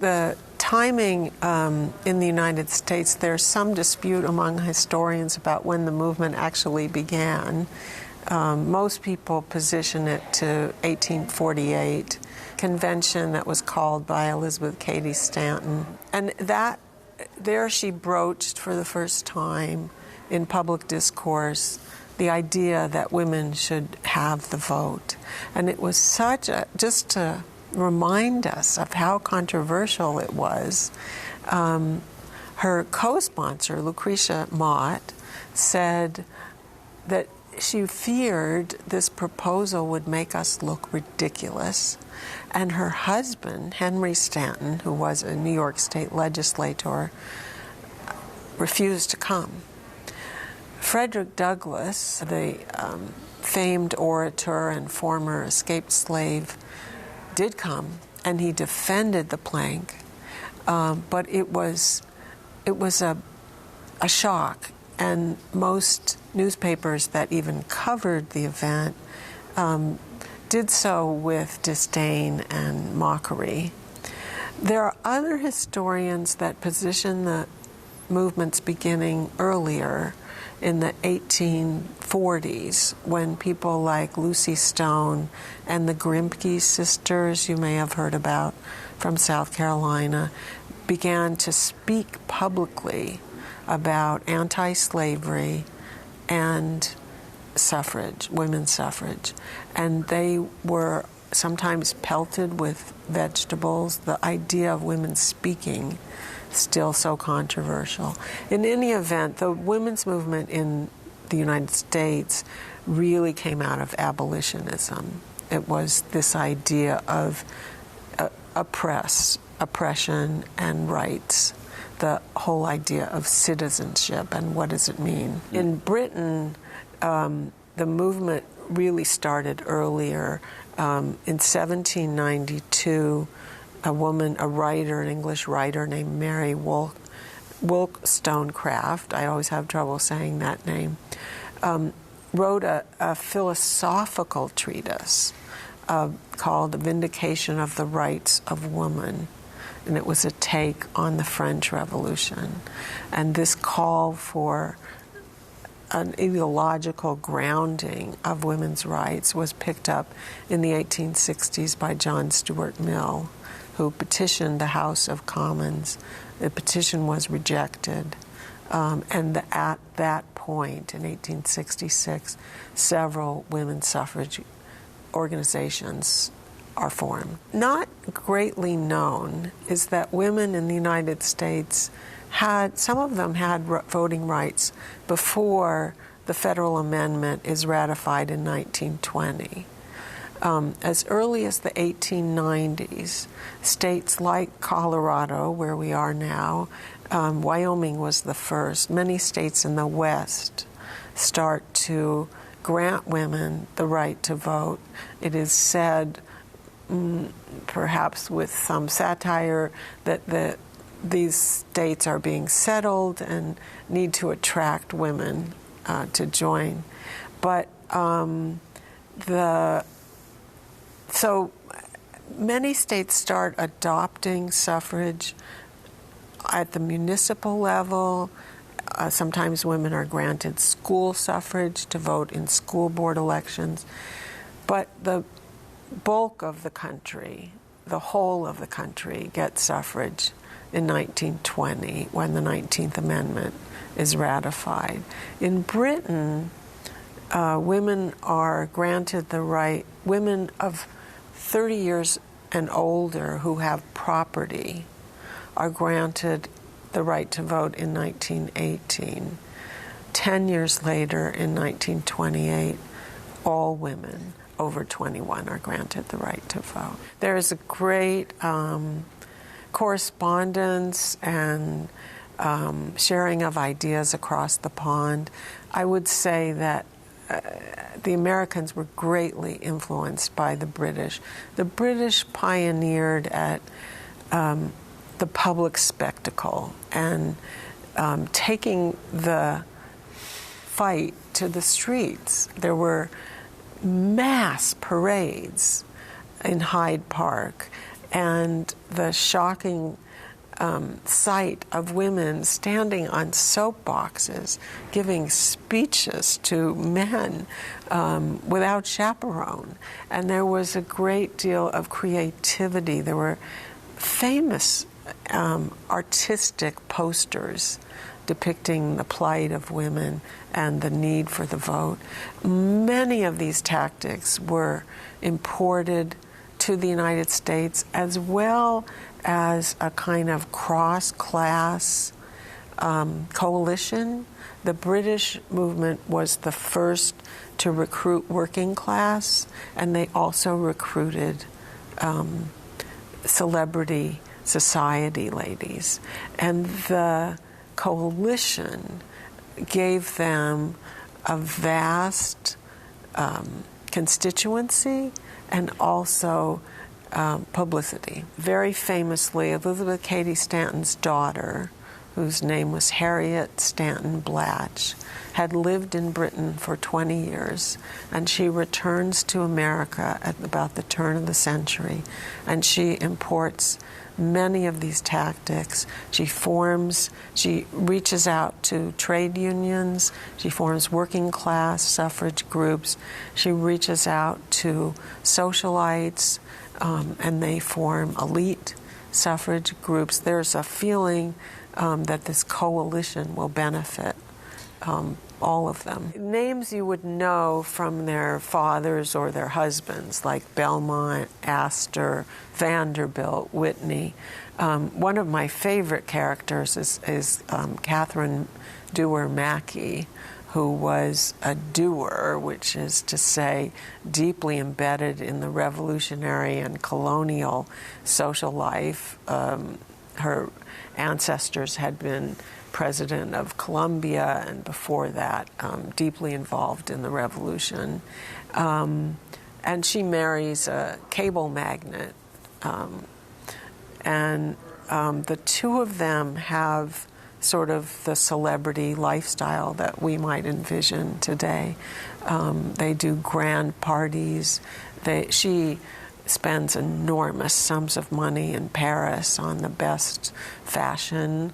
the timing in the United States, there's some dispute among historians about when the movement actually began. Most people position it to 1848 convention that was called by Elizabeth Cady Stanton. And there she broached for the first time in public discourse the idea that women should have the vote. And it was just to remind us of how controversial it was. Her co-sponsor, Lucretia Mott, said that she feared this proposal would make us look ridiculous. And her husband, Henry Stanton, who was a New York State legislator, refused to come. Frederick Douglass, the famed orator and former escaped slave, did come, and he defended the plank. But it was a shock, and most newspapers that even covered the event did so with disdain and mockery. There are other historians that position the movement's beginning earlier, in the 1840s, when people like Lucy Stone and the Grimke sisters, you may have heard about from South Carolina, began to speak publicly about anti-slavery and suffrage, women's suffrage. And they were sometimes pelted with vegetables. The idea of women speaking, still so controversial. In any event, the women's movement in the United States really came out of abolitionism. It was this idea of oppression and rights, the whole idea of citizenship and what does it mean. In Britain, the movement really started earlier. In 1792, a writer, an English writer named Mary Wollstonecraft, I always have trouble saying that name, wrote a philosophical treatise called The Vindication of the Rights of Woman. And it was a take on the French Revolution. And this call for an ideological grounding of women's rights was picked up in the 1860s by John Stuart Mill, who petitioned the House of Commons. The petition was rejected. And at that point, in 1866, several women's suffrage organizations are formed. Not greatly known is that women in the United States some of them had voting rights before the federal amendment is ratified in 1920. As early as the 1890s, states like Colorado, where we are now, Wyoming was the first, many states in the West start to grant women the right to vote. It is said, perhaps with some satire, that these states are being settled and need to attract women to join. But so many states start adopting suffrage at the municipal level. Sometimes women are granted school suffrage to vote in school board elections. But the bulk of the country, the whole of the country, gets suffrage in 1920 when the 19th Amendment is ratified. In Britain, women are granted the right, women of 30 years and older who have property are granted the right to vote in 1918. 10 years later, in 1928, all women over 21 are granted the right to vote. There is a great correspondence and sharing of ideas across the pond. I would say that the Americans were greatly influenced by the British. The British pioneered at the public spectacle and taking the fight to the streets. There were mass parades in Hyde Park, and the shocking sight of women standing on soapboxes, giving speeches to men without chaperone. And there was a great deal of creativity. There were famous artistic posters depicting the plight of women and the need for the vote. Many of these tactics were imported to the United States, as well as a kind of cross-class coalition. The British movement was the first to recruit working class, and they also recruited celebrity society ladies. And the coalition gave them a vast constituency and also publicity. Very famously, Elizabeth Cady Stanton's daughter, whose name was Harriet Stanton Blatch, had lived in Britain for 20 years, and she returns to America at about the turn of the century, and she imports many of these tactics. She reaches out to trade unions, she forms working class suffrage groups, she reaches out to socialites, and they form elite suffrage groups. There's a feeling that this coalition will benefit all of them. Names you would know from their fathers or their husbands, like Belmont, Astor, Vanderbilt, Whitney. One of my favorite characters is Catherine Dewar Mackey, who was a doer, which is to say deeply embedded in the revolutionary and colonial social life. Her ancestors had been president of Colombia, and before that, deeply involved in the revolution. And she marries a cable magnate. And the two of them have sort of the celebrity lifestyle that we might envision today. They do grand parties. She spends enormous sums of money in Paris on the best fashion.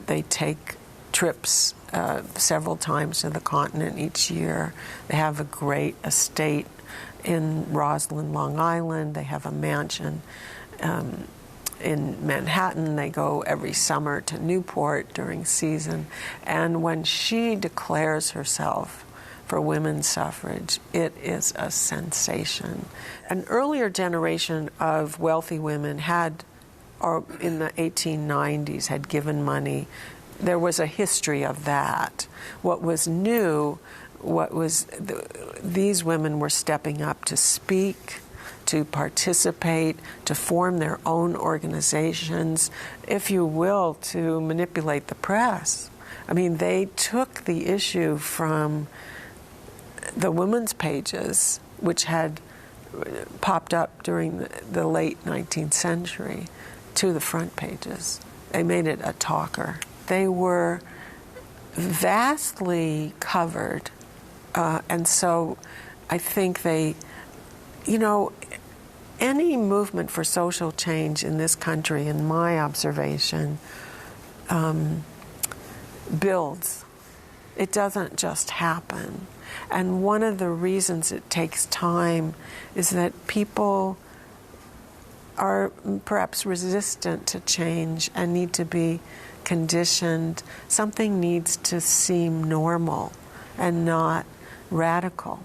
They take trips several times to the continent each year. They have a great estate in Roslyn, Long Island. They have a mansion in Manhattan. They go every summer to Newport during season. And when she declares herself for women's suffrage, it is a sensation. An earlier generation of wealthy women had, or in the 1890s, had given money. There was a history of that. What was new, these women were stepping up to speak, to participate, to form their own organizations, if you will, to manipulate the press. I mean, they took the issue from the women's pages, which had popped up during the late 19th century, to the front pages. They made it a talker. They were vastly covered, and so I think any movement for social change in this country, in my observation, builds. It doesn't just happen. And one of the reasons it takes time is that people are perhaps resistant to change and need to be conditioned. Something needs to seem normal and not radical.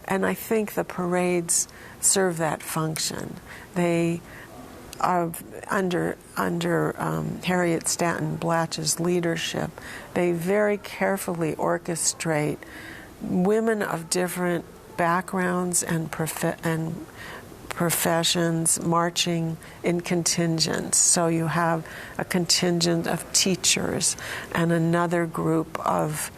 And I think the parades serve that function. They are under Harriet Stanton Blatch's leadership. They very carefully orchestrate women of different backgrounds and professions marching in contingents. So you have a contingent of teachers and another group of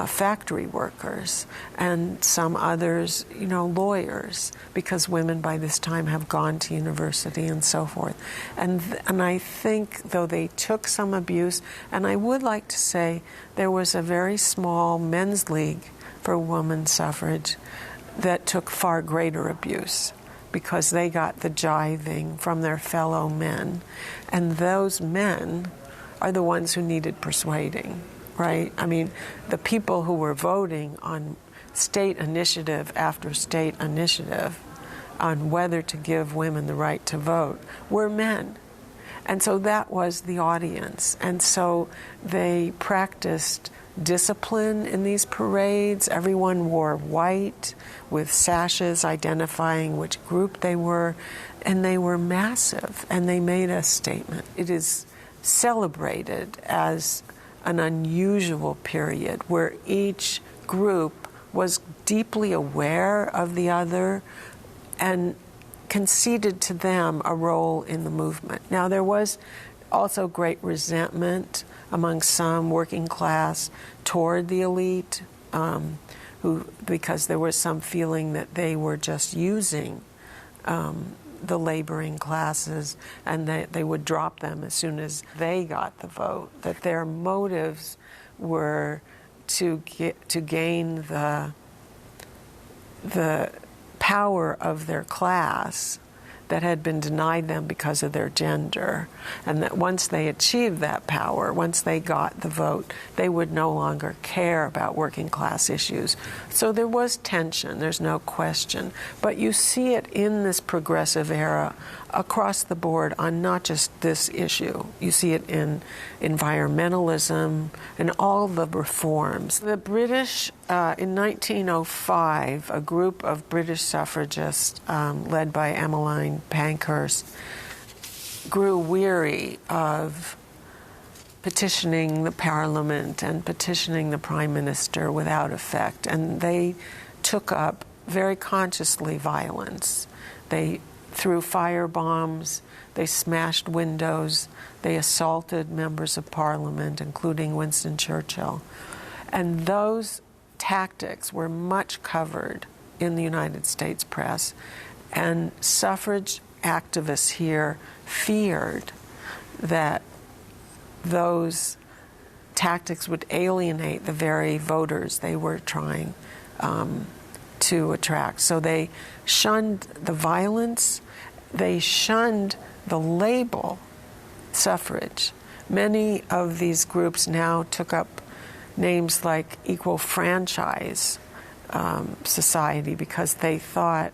factory workers, and some others, lawyers, because women by this time have gone to university and so forth. And I think, though they took some abuse, and I would like to say there was a very small men's league for women's suffrage that took far greater abuse because they got the jiving from their fellow men. And those men are the ones who needed persuading, right? I mean, the people who were voting on state initiative after state initiative on whether to give women the right to vote were men. And so that was the audience. And so they practiced discipline in these parades. Everyone wore white with sashes identifying which group they were, and they were massive, and they made a statement. It is celebrated as an unusual period where each group was deeply aware of the other and conceded to them a role in the movement. Now, there was also great resentment among some working class toward the elite, because there was some feeling that they were just using the laboring classes, and they would drop them as soon as they got the vote, that their motives were to gain the power of their class that had been denied them because of their gender, and that once they achieved that power, once they got the vote, they would no longer care about working class issues. So there was tension, there's no question, but you see it in this progressive era across the board on not just this issue. You see it in environmentalism and all the reforms. The British, in 1905, a group of British suffragists led by Emmeline Pankhurst grew weary of petitioning the Parliament and petitioning the Prime Minister without effect, and they took up very consciously violence. They threw firebombs, they smashed windows, they assaulted members of Parliament, including Winston Churchill. And those tactics were much covered in the United States press, and suffrage activists here feared that those tactics would alienate the very voters they were trying to attract. So they shunned the violence, they shunned the label suffrage. Many of these groups now took up names like Equal Franchise Society because they thought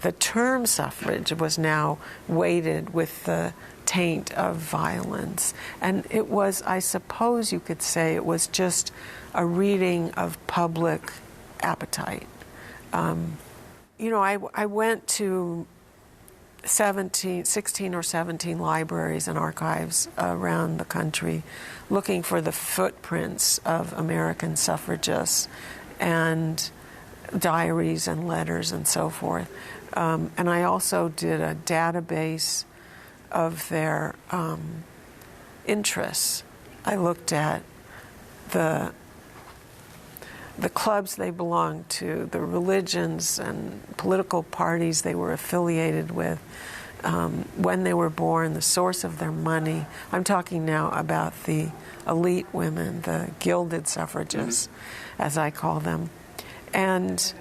the term suffrage was now weighted with the taint of violence. And it was, I suppose you could say, it was just a reading of public appetite. I went to 16 or 17 libraries and archives around the country looking for the footprints of American suffragists and diaries and letters and so forth. And I also did a database of their interests. I looked at the clubs they belonged to, the religions and political parties they were affiliated with, when they were born, the source of their money. I'm talking now about the elite women, the Gilded Suffragists, as I call them. And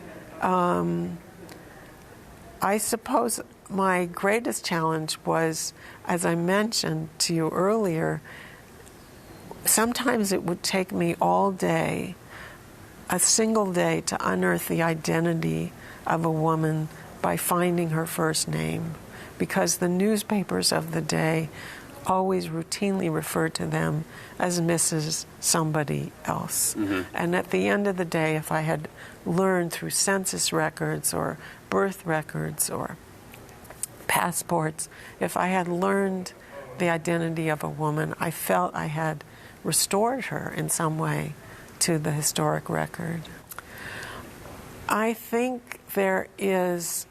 I suppose my greatest challenge was, as I mentioned to you earlier, sometimes it would take me all day, a single day, to unearth the identity of a woman by finding her first name, because the newspapers of the day always routinely referred to them as Mrs. somebody else. And at the end of the day, if I had learned through census records or birth records or passports, if I had learned the identity of a woman, I felt I had restored her in some way to the historic record. I think there's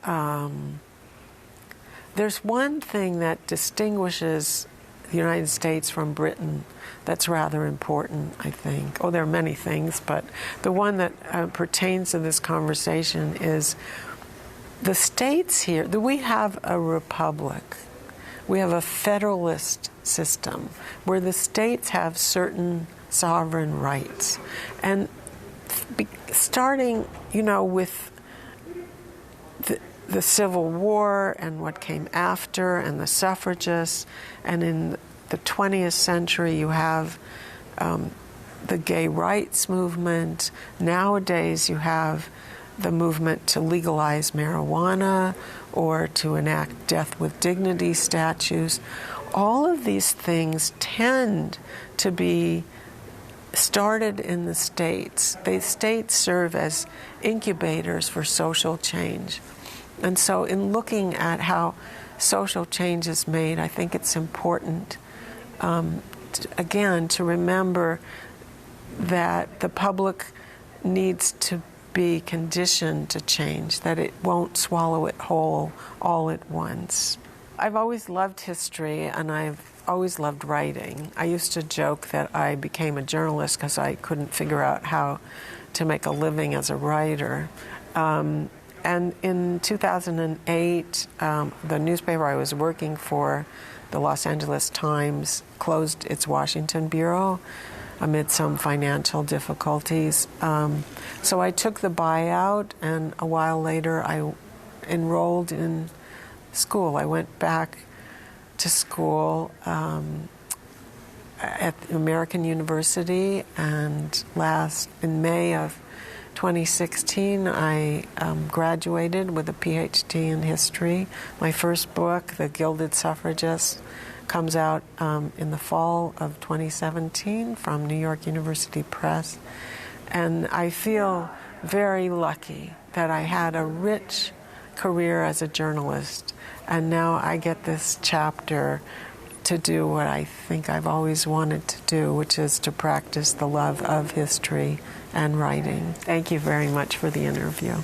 one thing that distinguishes the United States from Britain that's rather important, I think. Oh, there are many things, but the one that pertains to this conversation is the states here. We have a republic. We have a federalist system where the states have certain sovereign rights. And starting, with the Civil War and what came after, and the suffragists. And in the 20th century, you have the gay rights movement. Nowadays, you have the movement to legalize marijuana or to enact death with dignity statutes. All of these things tend to be started in the states. The states serve as incubators for social change. And so in looking at how social change is made, I think it's important, again, to remember that the public needs to be conditioned to change, that it won't swallow it whole all at once. I've always loved history, and I've always loved writing. I used to joke that I became a journalist because I couldn't figure out how to make a living as a writer. And in 2008, the newspaper I was working for, the Los Angeles Times, closed its Washington bureau amid some financial difficulties. So I took the buyout, and a while later I enrolled in school. I went back to school at American University, and in May of 2016 I graduated with a PhD in history. My first book, The Gilded Suffragists, comes out in the fall of 2017 from New York University Press. And I feel very lucky that I had a rich career as a journalist, and now I get this chapter to do what I think I've always wanted to do, which is to practice the love of history and writing. Thank you very much for the interview.